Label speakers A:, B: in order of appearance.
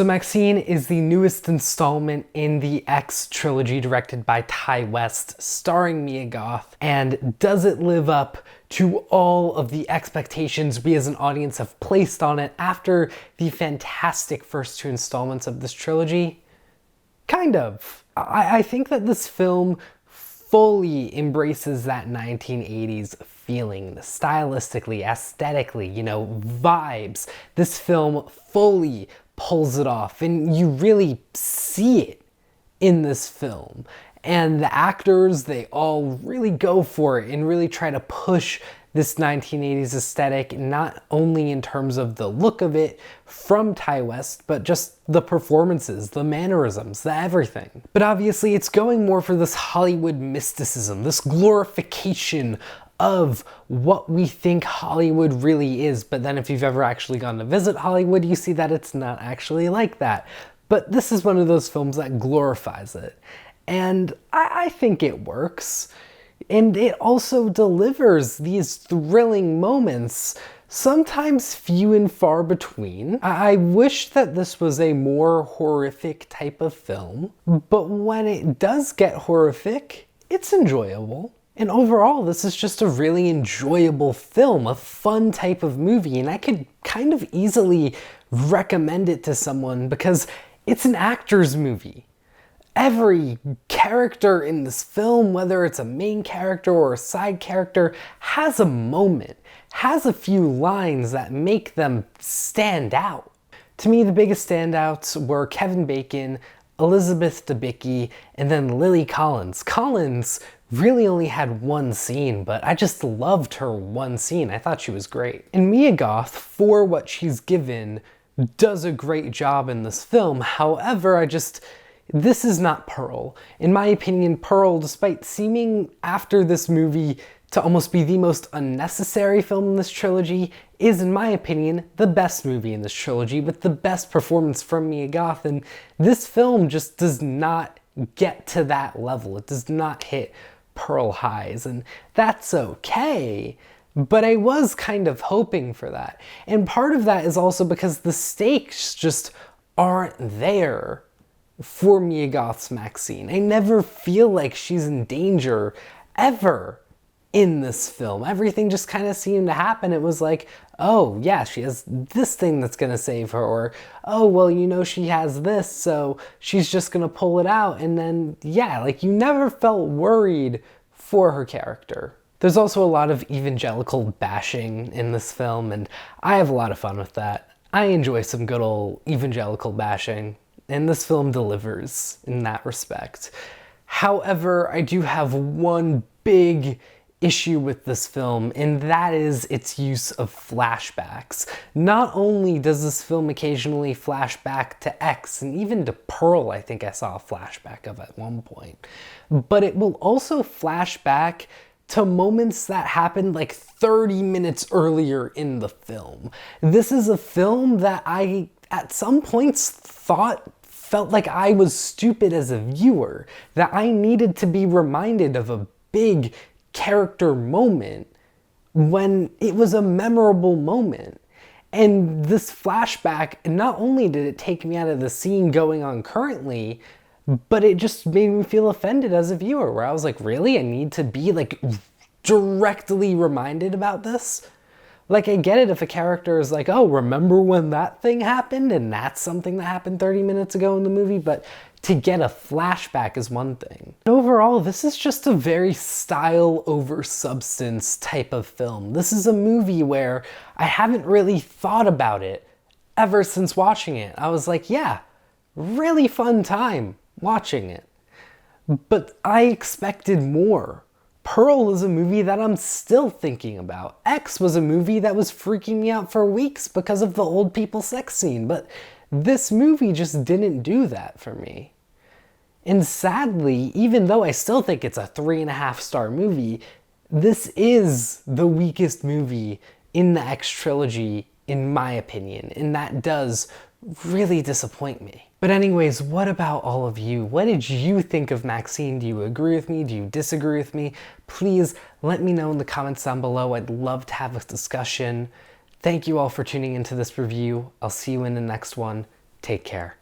A: So MaXXXine is the newest installment in the X trilogy directed by Ty West, starring Mia Goth, and does it live up to all of the expectations we as an audience have placed on it after the fantastic first two installments of this trilogy? Kind of. I think that this film fully embraces that 1980s feeling, stylistically, aesthetically, vibes. This film fully pulls it off, and you really see it in this film. And the actors, they all really go for it and really try to push this 1980s aesthetic, not only in terms of the look of it from Ty West, but just the performances, the mannerisms, the everything. But obviously it's going more for this Hollywood mysticism, this glorification of what we think Hollywood really is. But then if you've ever actually gone to visit Hollywood, you see that it's not actually like that. But this is one of those films that glorifies it. And I think it works. And it also delivers these thrilling moments, sometimes few and far between. I wish that this was a more horrific type of film, but when it does get horrific, it's enjoyable. And overall, this is just a really enjoyable film, a fun type of movie, and I could kind of easily recommend it to someone because it's an actor's movie. Every character in this film, whether it's a main character or a side character, has a moment, has a few lines that make them stand out. To me, the biggest standouts were Kevin Bacon, Elizabeth DeBickey, and then Lily Collins. Collins really only had one scene, but I just loved her one scene. I thought she was great. And Mia Goth, for what she's given, does a great job in this film. However, this is not Pearl. In my opinion, Pearl, despite seeming after this movie to almost be the most unnecessary film in this trilogy, is, in my opinion, the best movie in this trilogy with the best performance from Mia Goth. And this film just does not get to that level. It does not hit Pearl highs, and that's okay. But I was kind of hoping for that. And part of that is also because the stakes just aren't there for Mia Goth's MaXXXine. I never feel like she's in danger ever in this film. Everything just kind of seemed to happen. It was like, oh yeah, she has this thing that's gonna save her, or oh well, she has this, so she's just gonna pull it out. And then yeah, like you never felt worried for her character. There's also a lot of evangelical bashing in this film, and I have a lot of fun with that. I enjoy some good old evangelical bashing, and this film delivers in that respect. However, I do have one big issue with this film, and that is its use of flashbacks. Not only does this film occasionally flash back to X, and even to Pearl I think I saw a flashback of at one point, but it will also flash back to moments that happened like 30 minutes earlier in the film. This is a film that I, at some points, felt like I was stupid as a viewer, that I needed to be reminded of a big character moment when it was a memorable moment. And this flashback, not only did it take me out of the scene going on currently, but it just made me feel offended as a viewer, where I was like, really? I need to be like directly reminded about this? Like, I get it if a character is like, oh, remember when that thing happened? And that's something that happened 30 minutes ago in the movie, but to get a flashback is one thing. Overall, this is just a very style over substance type of film. This is a movie where I haven't really thought about it ever since watching it. I was like, yeah, really fun time watching it. But I expected more. Pearl is a movie that I'm still thinking about. X was a movie that was freaking me out for weeks because of the old people sex scene, but this movie just didn't do that for me. And sadly, even though I still think it's a 3.5-star movie, this is the weakest movie in the X trilogy, in my opinion, and that does really disappoint me. But anyways, what about all of you? What did you think of MaXXXine? Do you agree with me? Do you disagree with me? Please let me know in the comments down below. I'd love to have a discussion. Thank you all for tuning into this review. I'll see you in the next one. Take care.